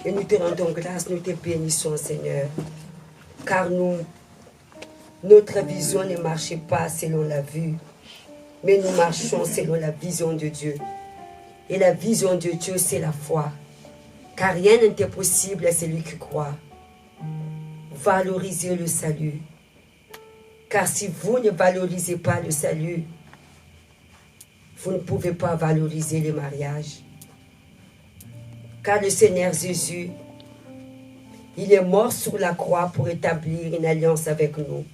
Et nous te rendons grâce, nous te bénissons, Seigneur. Car notre vision ne marche pas selon la vue, mais nous marchons selon la vision de Dieu. Et la vision de Dieu, c'est la foi. Car rien n'est possible à celui qui croit. Valorisez le salut. Car si vous ne valorisez pas le salut, vous ne pouvez pas valoriser le mariage. Car le Seigneur Jésus, il est mort sur la croix pour établir une alliance avec nous.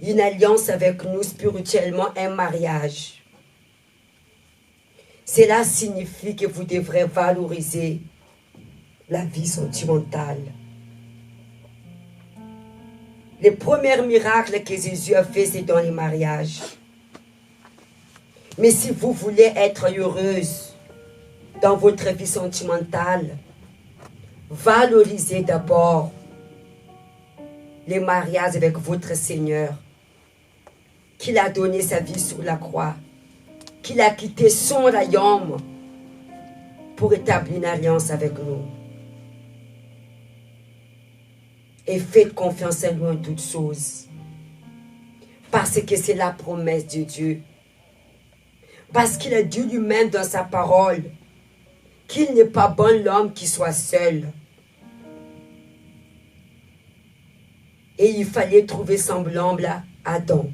Une alliance avec nous spirituellement, un mariage. Cela signifie que vous devrez valoriser la vie sentimentale. Le premier miracle que Jésus a fait, c'est dans les mariages. Mais si vous voulez être heureuse dans votre vie sentimentale, valorisez d'abord les mariages avec votre Seigneur, qu'il a donné sa vie sur la croix, qu'il a quitté son royaume pour établir une alliance avec nous. Et faites confiance en lui en toutes choses. Parce que c'est la promesse de Dieu. Parce qu'il a dit lui-même dans sa parole qu'il n'est pas bon l'homme qui soit seul. Et il fallait trouver semblable à Adam.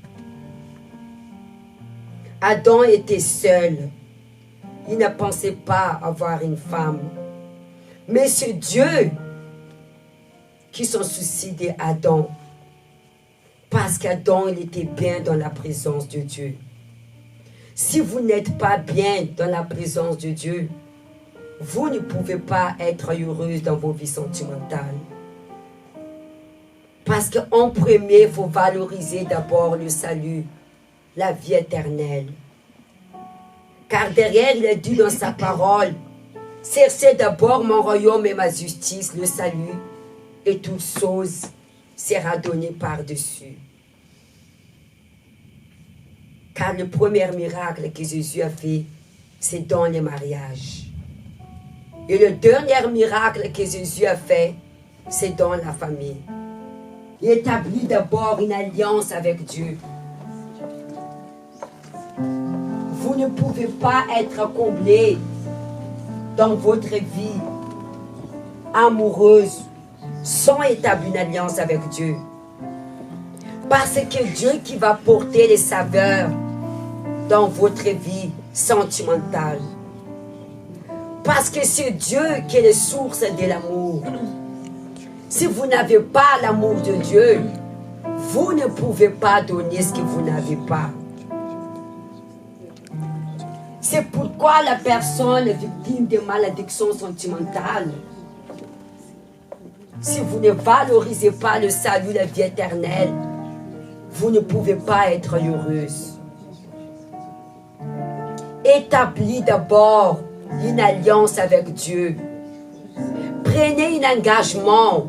Adam était seul. Il ne pensait pas avoir une femme. Mais c'est Dieu qui s'en soucie d'Adam. Parce qu'Adam, il était bien dans la présence de Dieu. Si vous n'êtes pas bien dans la présence de Dieu, vous ne pouvez pas être heureuse dans vos vies sentimentales. Parce qu'en premier, il faut valoriser d'abord le salut, la vie éternelle. Car derrière, il a dit dans sa parole, « Cherchez d'abord mon royaume et ma justice, le salut, et toute chose sera donnée par-dessus. » Car le premier miracle que Jésus a fait, c'est dans les mariages. Et le dernier miracle que Jésus a fait, c'est dans la famille. Il établit d'abord une alliance avec Dieu. Vous ne pouvez pas être comblé dans votre vie amoureuse sans établir une alliance avec Dieu. Parce que Dieu qui va porter les saveurs dans votre vie sentimentale. Parce que c'est Dieu qui est la source de l'amour. Si vous n'avez pas l'amour de Dieu, vous ne pouvez pas donner ce que vous n'avez pas. C'est pourquoi la personne victime de malédiction sentimentale, si vous ne valorisez pas le salut, la vie éternelle, vous ne pouvez pas être heureuse. Établis d'abord une alliance avec Dieu. Prenez un engagement.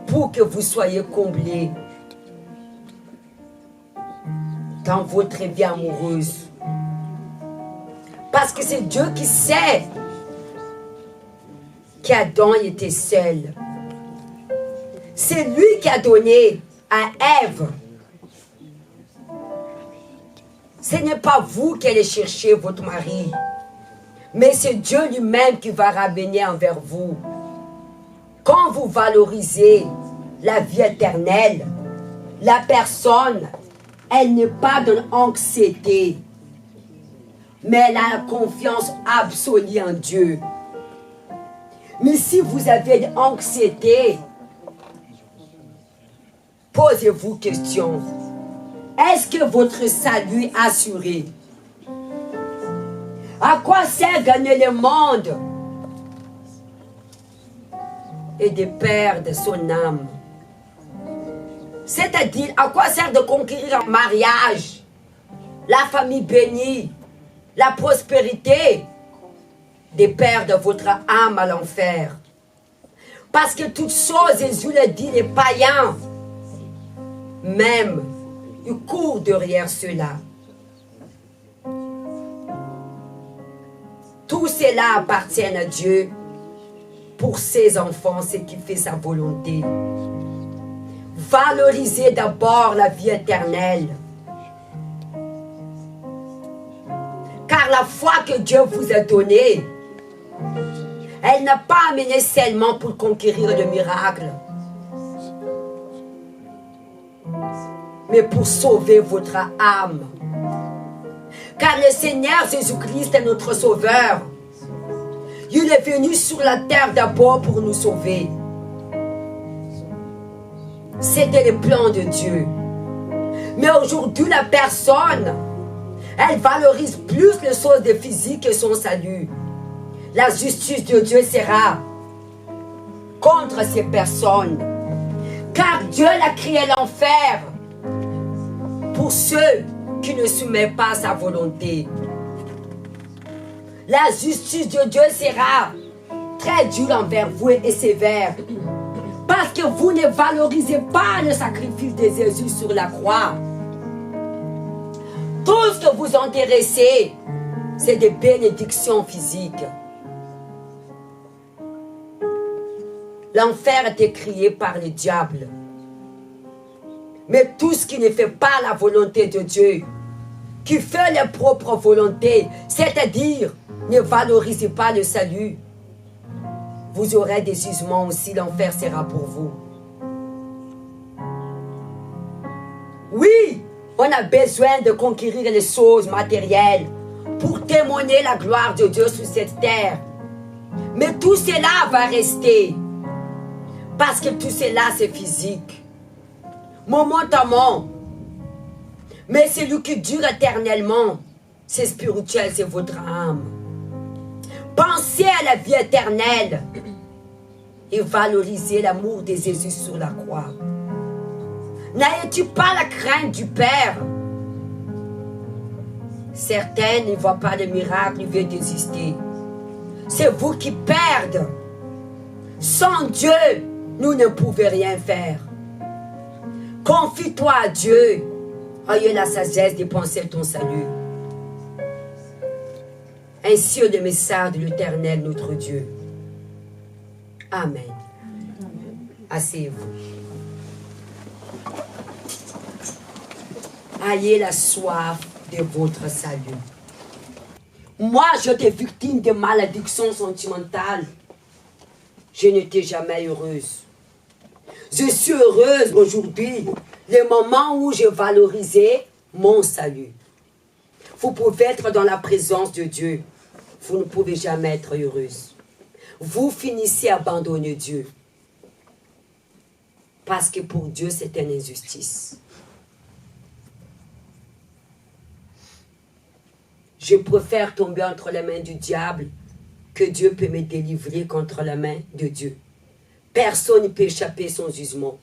Pour que vous soyez comblés dans votre vie amoureuse. Parce que c'est Dieu qui sait qu'Adam était seul. C'est lui qui a donné à Ève. Ce n'est pas vous qui allez chercher votre mari, mais c'est Dieu lui-même qui va ramener envers vous. Quand vous valorisez la vie éternelle, la personne, elle n'est pas dans l'anxiété, mais elle a la confiance absolue en Dieu. Mais si vous avez de l'anxiété, posez-vous question. Est-ce que votre salut est assuré? À quoi sert gagner le monde et de perdre son âme? C'est-à-dire, à quoi sert de conquérir un mariage, la famille bénie, la prospérité, de perdre votre âme à l'enfer? Parce que toutes choses, Jésus le dit, les païens, même, ils courent derrière cela. Tout cela appartient à Dieu pour ses enfants, ce qui fait sa volonté. Valorisez d'abord la vie éternelle. Car la foi que Dieu vous a donnée, elle n'a pas amené seulement pour conquérir le miracle, mais pour sauver votre âme. Car le Seigneur Jésus-Christ est notre Sauveur. Il est venu sur la terre d'abord pour nous sauver. C'était le plan de Dieu. Mais aujourd'hui, la personne, elle valorise plus les choses de physique que son salut. La justice de Dieu sera contre ces personnes. Car Dieu a créé l'enfer pour ceux qui ne soumettent pas à sa volonté. La justice de Dieu sera très dure envers vous et sévère. Parce que vous ne valorisez pas le sacrifice de Jésus sur la croix. Tout ce que vous intéressez, c'est des bénédictions physiques. L'enfer a été créé par le diable. Mais tout ce qui ne fait pas la volonté de Dieu, qui fait leur propre volonté, c'est-à-dire ne valorisez pas le salut, vous aurez des jugements aussi, l'enfer sera pour vous. Oui, on a besoin de conquérir les choses matérielles pour témoigner la gloire de Dieu sur cette terre. Mais tout cela va rester. Parce que tout cela, c'est physique. Momentanément. Mais celui qui dure éternellement, c'est spirituel, c'est votre âme. Pensez à la vie éternelle et valorisez l'amour de Jésus sur la croix. N'ayez-tu pas la crainte du Père? Certains ne voient pas le miracle, ils veulent désister. C'est vous qui perdez. Sans Dieu, nous ne pouvons rien faire. Confie-toi à Dieu. Ayez la sagesse de penser à ton salut. Ainsi est le message de l'Éternel, notre Dieu. Amen. Asseyez-vous. Ayez la soif de votre salut. Moi, j'étais victime de malédictions sentimentales. Je n'étais jamais heureuse. Je suis heureuse aujourd'hui, le moment où j'ai valorisé mon salut. Vous pouvez être dans la présence de Dieu. Vous ne pouvez jamais être heureuse. Vous finissez à abandonner Dieu. Parce que pour Dieu, c'est une injustice. Je préfère tomber entre les mains du diable que Dieu peut me délivrer contre la main de Dieu. Personne ne peut échapper à son jugement.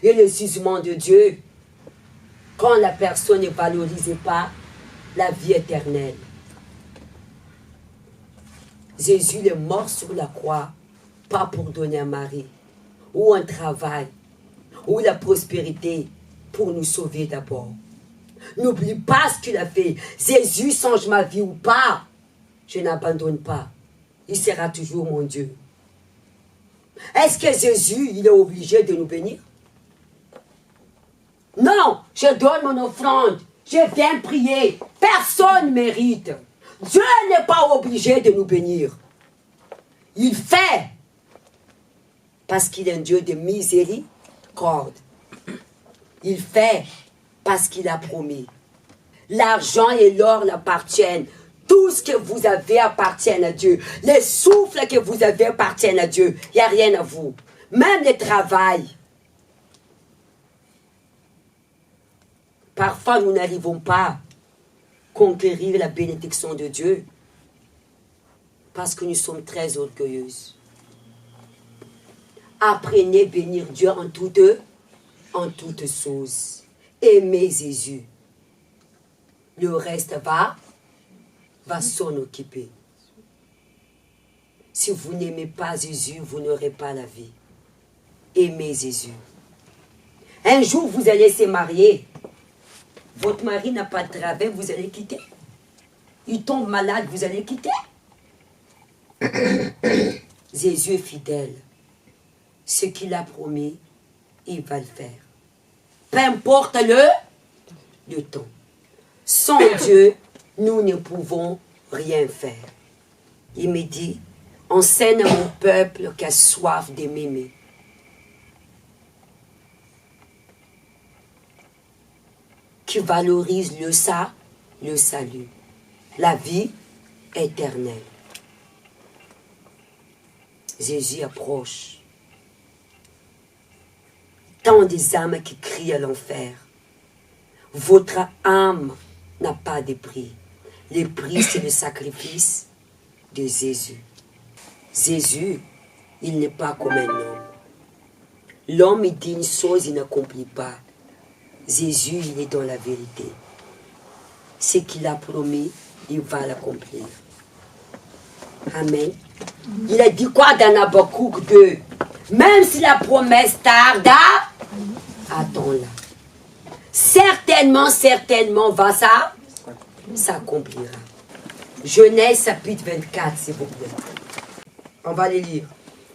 Et le jugement de Dieu, quand la personne ne valorise pas la vie éternelle. Jésus est mort sur la croix, pas pour donner un mari, ou un travail, ou la prospérité, pour nous sauver d'abord. N'oublie pas ce qu'il a fait. Jésus change ma vie ou pas, je n'abandonne pas. Il sera toujours mon Dieu. Est-ce que Jésus, il est obligé de nous bénir? Non, je donne mon offrande. Je viens prier. Personne ne mérite. Dieu n'est pas obligé de nous bénir. Il fait. Parce qu'il est un Dieu de miséricorde. Il fait parce qu'il a promis. L'argent et l'or l'appartiennent. Tout ce que vous avez appartient à Dieu. Les souffles que vous avez appartiennent à Dieu. Il n'y a rien à vous. Même le travail. Parfois, nous n'arrivons pas à conquérir la bénédiction de Dieu parce que nous sommes très orgueilleuses. Apprenez à bénir Dieu en toutes choses. Aimez Jésus. Le reste va s'en occuper. Si vous n'aimez pas Jésus, vous n'aurez pas la vie. Aimez Jésus. Un jour, vous allez se marier. Votre mari n'a pas de travail, vous allez quitter. Il tombe malade, vous allez quitter. Jésus est fidèle. Ce qu'il a promis, il va le faire. Peu importe le temps. Sans Dieu, nous ne pouvons rien faire. Il me dit, enseigne à mon peuple qui a soif de m'aimer. Qui valorise le salut, la vie éternelle. Jésus approche. Tant des âmes qui crient à l'enfer. Votre âme n'a pas de prix. Le prix, c'est le sacrifice de Jésus. Jésus, il n'est pas comme un homme. L'homme, il dit une chose, il n'accomplit pas. Jésus, il est dans la vérité. Ce qu'il a promis, il va l'accomplir. Amen. Il a dit quoi dans Habakkuk 2? Même si la promesse tarde, attends-la. Certainement, va ça s'accomplira. Genèse chapitre 24, s'il vous plaît. On va les lire.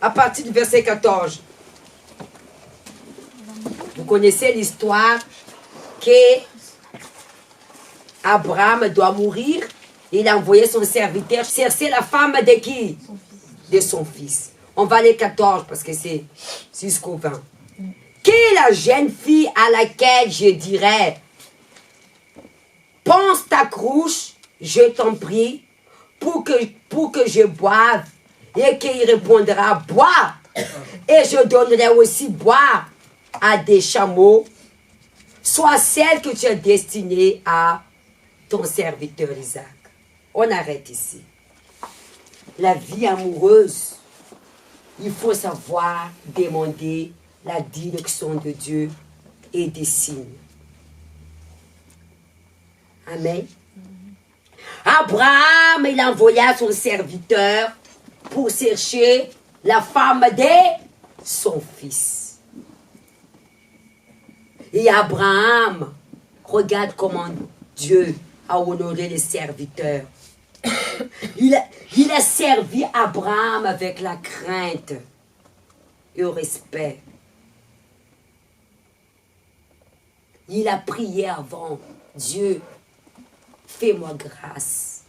À partir du verset 14. Vous connaissez l'histoire que Abraham doit mourir. Il a envoyé son serviteur chercher la femme de qui? De son fils. On va aller 14 parce que c'est jusqu'au 20. Qui est la jeune fille à laquelle je dirais, pense ta cruche, je t'en prie, pour que je boive, et qu'il répondra, bois, et je donnerai aussi boire à des chameaux, soit celle que tu as destinée à ton serviteur Isaac. On arrête ici. La vie amoureuse, il faut savoir demander la direction de Dieu et des signes. Amen. Abraham, il a envoyé son serviteur pour chercher la femme de son fils. Et Abraham, regarde comment Dieu a honoré les serviteurs. Il a servi Abraham avec la crainte et le respect. Il a prié avant, Dieu, fais-moi grâce.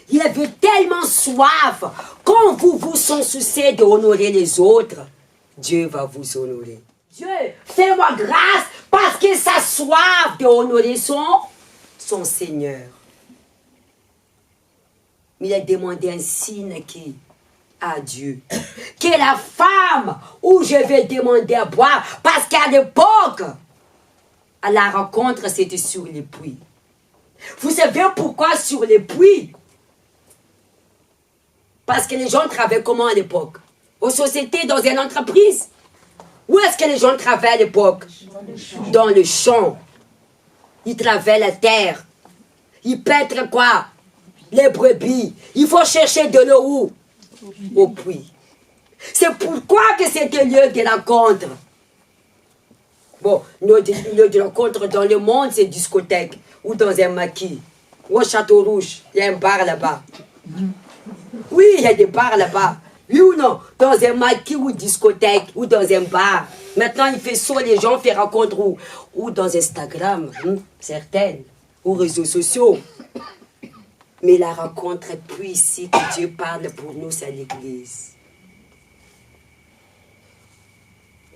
Il avait tellement soif, quand vous vous souciez d'honorer les autres, Dieu va vous honorer. Dieu, fais-moi grâce parce qu'il a soif d'honorer son Seigneur. Il a demandé un signe à Dieu. Que la femme où je vais demander à boire, parce qu'à l'époque, à la rencontre, c'était sur les puits. Vous savez pourquoi sur les puits? Parce que les gens travaillaient comment à l'époque? Aux sociétés, dans une entreprise. Où est-ce que les gens travaillaient à l'époque? Dans le champ. Ils travaillaient la terre. Ils pètrent quoi? Les brebis. Il faut chercher de l'eau où? Au puits. C'est pourquoi que c'était lieu de rencontre. Bon, lieu de rencontre dans le monde, c'est discothèque. Ou dans un maquis. Ou au Château Rouge. Il y a un bar là-bas. Oui, il y a des bars là-bas. Oui ou non? Dans un maquis ou discothèque. Ou dans un bar. Maintenant, il fait ça, les gens font rencontre où? Ou dans Instagram. Certaines. Ou réseaux sociaux. Mais la rencontre est plus ici que Dieu parle pour nous, c'est l'église.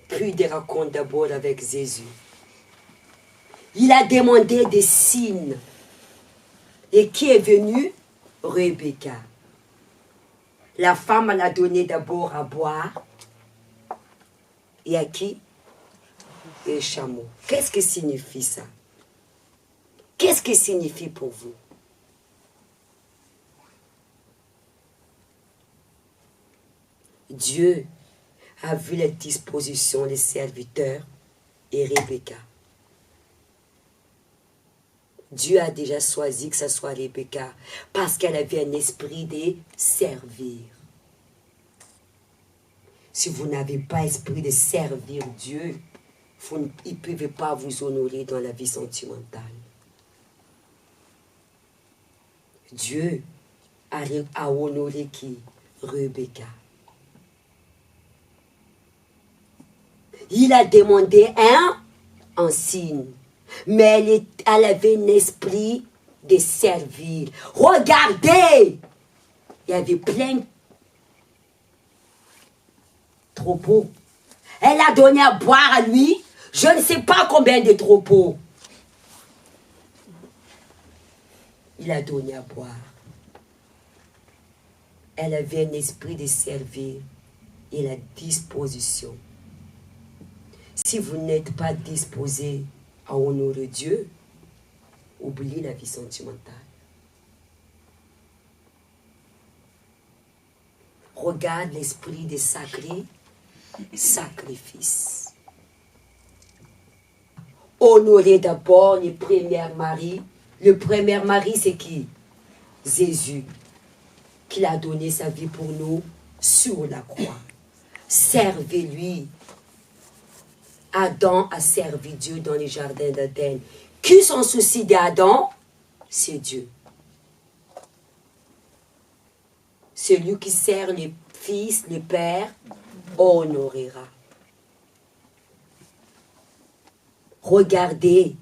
Puis des rencontres d'abord avec Jésus. Il a demandé des signes. Et qui est venu? Rebecca. La femme l'a donné d'abord à boire. Et à qui? Les chameaux. Qu'est-ce que signifie ça? Qu'est-ce que signifie pour vous? Dieu a vu la disposition des serviteurs et Rebecca. Dieu a déjà choisi que ce soit Rebecca parce qu'elle avait un esprit de servir. Si vous n'avez pas esprit de servir Dieu, il ne peut pas vous honorer dans la vie sentimentale. Dieu a honoré qui? Rebecca. Il a demandé un signe, mais elle avait un esprit de servir. Regardez, il y avait plein de troupeaux. Elle a donné à boire à lui, je ne sais pas combien de troupeaux. Il a donné à boire. Elle avait un esprit de servir et la disposition. Si vous n'êtes pas disposé à honorer Dieu, oubliez la vie sentimentale. Regarde l'esprit des sacrifices. Honorer d'abord le premier mari. Le premier mari, c'est qui? Jésus, qui a donné sa vie pour nous sur la croix. Servez-lui. Adam a servi Dieu dans les jardins d'Éden. Qui s'en soucie d'Adam? C'est Dieu. Celui qui sert le Fils, le Père, honorera. Regardez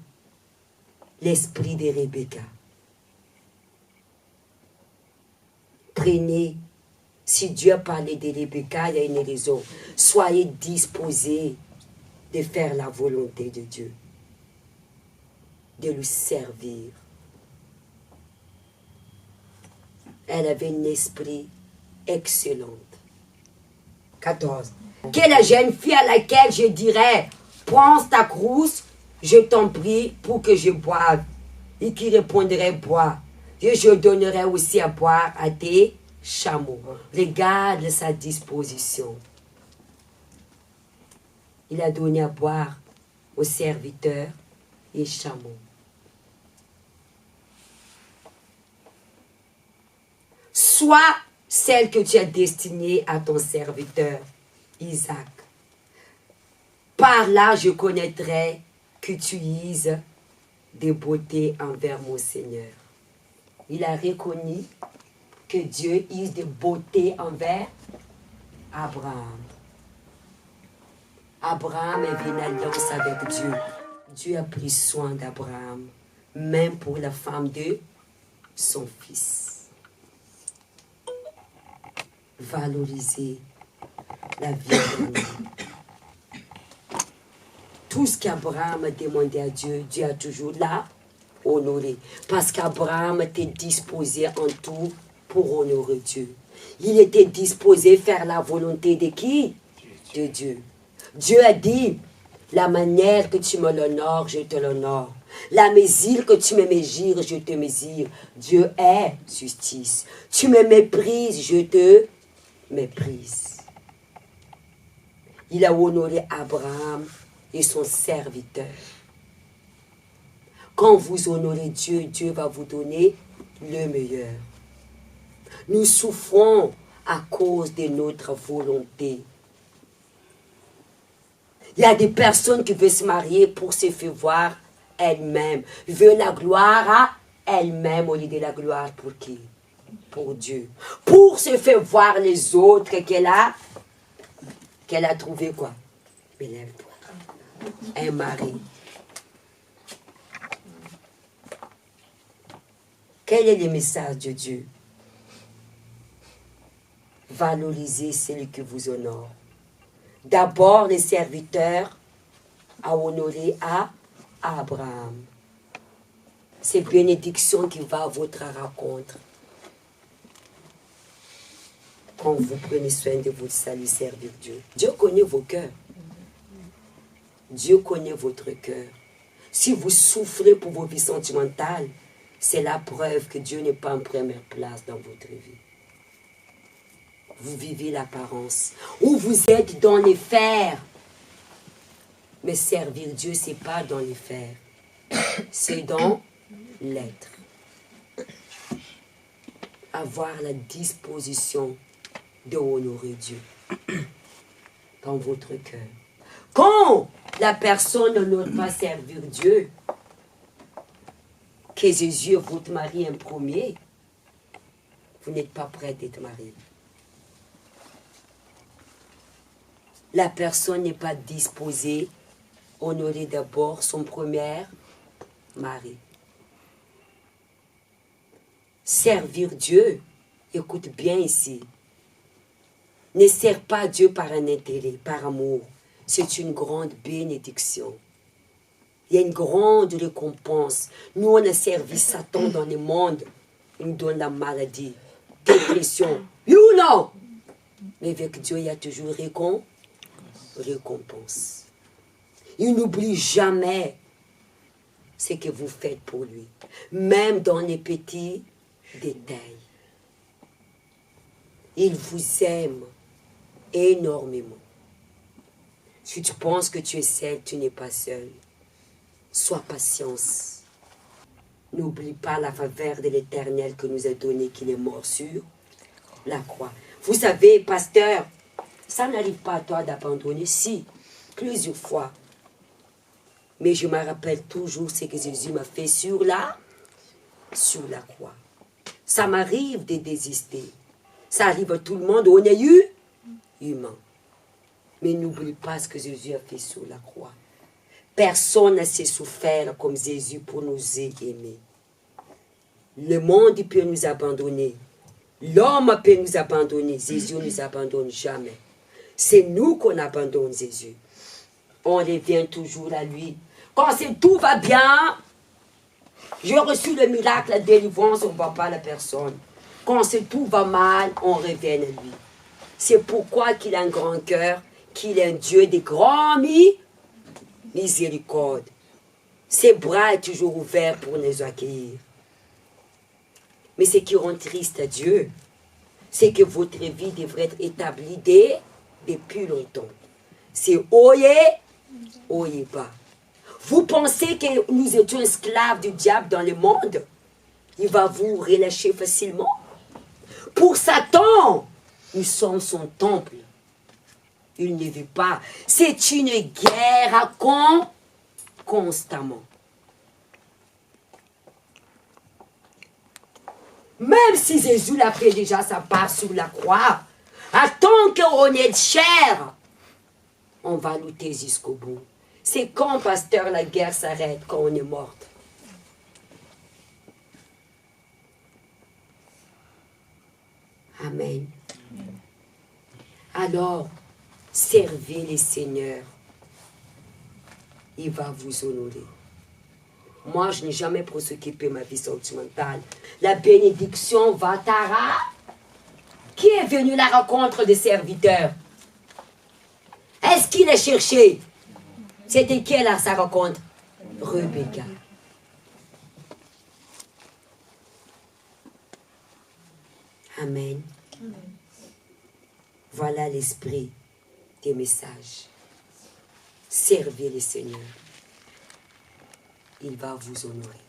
l'esprit de Rebecca. Prenez, si Dieu a parlé de Rebecca, il y a une raison. Soyez disposés de faire la volonté de Dieu, de lui servir. Elle avait un esprit excellent. 14. Quelle jeune fille à laquelle je dirais, prends ta crosse, je t'en prie pour que je boive. Et qui répondrait, bois. Et je donnerai aussi à boire à tes chameaux. Regarde sa disposition. Il a donné à boire aux serviteurs et chameaux. Sois celle que tu as destinée à ton serviteur, Isaac. Par là, je connaîtrai que tu uses de beauté envers mon Seigneur. Il a reconnu que Dieu use de beauté envers Abraham. Abraham avait une alliance avec Dieu. Dieu a pris soin d'Abraham, même pour la femme de son fils. Valoriser la vie d'un homme. Tout ce qu'Abraham a demandé à Dieu, Dieu a toujours là honoré. Parce qu'Abraham était disposé en tout pour honorer Dieu. Il était disposé à faire la volonté de qui? De Dieu. Dieu a dit, la manière que tu me l'honores, je te l'honore. La mesure que tu me mesures, je te mesure. Dieu est justice. Tu me méprises, je te méprise. Il a honoré Abraham et son serviteur. Quand vous honorez Dieu, Dieu va vous donner le meilleur. Nous souffrons à cause de notre volonté. Il y a des personnes qui veulent se marier pour se faire voir elles-mêmes. Veulent la gloire à elles-mêmes au lieu de la gloire pour qui? Pour Dieu. Pour se faire voir les autres qu'elle a trouvé quoi? Mais lève-toi. Un mari. Quel est le message de Dieu? Valorisez celui qui vous honore. D'abord, les serviteurs à honorer à Abraham. C'est bénédiction qui va à votre rencontre. Quand vous prenez soin de votre salut, servir Dieu. Dieu connaît vos cœurs. Dieu connaît votre cœur. Si vous souffrez pour vos vies sentimentales, c'est la preuve que Dieu n'est pas en première place dans votre vie. Vous vivez l'apparence. Ou vous êtes dans les fers. Mais servir Dieu, ce n'est pas dans les fers. C'est dans l'être. Avoir la disposition de honorer Dieu dans votre cœur. Quand la personne n'ose pas servir Dieu, que Jésus est votre mari en premier, vous n'êtes pas prêt d'être marié. la personne n'est pas disposée à honorer d'abord son premier mari. Servir Dieu, écoute bien ici, ne sert pas Dieu par un intérêt, par amour. C'est une grande bénédiction. Il y a une grande récompense. Nous, on a servi Satan dans le monde. Il nous donne la maladie, dépression. Oui ou non? Mais avec Dieu, il y a toujours récompense. Il n'oublie jamais ce que vous faites pour lui. Même dans les petits détails. Il vous aime énormément. Si tu penses que tu es seul, tu n'es pas seul. Sois patience. N'oublie pas la faveur de l'Éternel que nous a donné, qu'il est mort sur la croix. Vous savez, pasteur, ça n'arrive pas à toi d'abandonner, si, plusieurs fois. Mais je me rappelle toujours ce que Jésus m'a fait sur la croix. Ça m'arrive de désister. Ça arrive à tout le monde, on est humain. Mais n'oublie pas ce que Jésus a fait sur la croix. Personne n'a assez souffert comme Jésus pour nous aimer. Le monde peut nous abandonner. L'homme peut nous abandonner. Jésus ne nous abandonne jamais. C'est nous qu'on abandonne Jésus. On revient toujours à lui. Quand tout va bien, j'ai reçu le miracle, la délivrance, on ne voit pas la personne. Quand tout va mal, on revient à lui. C'est pourquoi qu'il a un grand cœur, qu'il est un Dieu de grand miséricorde. Ses bras sont toujours ouverts pour nous accueillir. Mais ce qui rend triste à Dieu, c'est que votre vie devrait être établie depuis longtemps. C'est oyez bas. Vous pensez que nous étions esclaves du diable dans le monde? Il va vous relâcher facilement? Pour Satan, nous sommes son temple. Il ne veut pas. C'est une guerre à constamment. Même si Jésus l'a fait déjà sa part sur la croix, à tant qu'on est cher, on va lutter jusqu'au bout. C'est quand, pasteur, la guerre s'arrête, quand on est mort. Amen. Alors, servez les seigneurs. Il va vous honorer. Moi, je n'ai jamais préoccupé ma vie sentimentale. La bénédiction va Tara. Qui est venu à la rencontre des serviteurs? Est-ce qu'il a cherché? C'était qui à sa rencontre? Rebecca. Amen. Voilà l'esprit des messages. Servez le Seigneur. Il va vous honorer.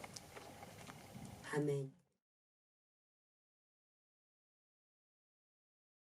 Amen.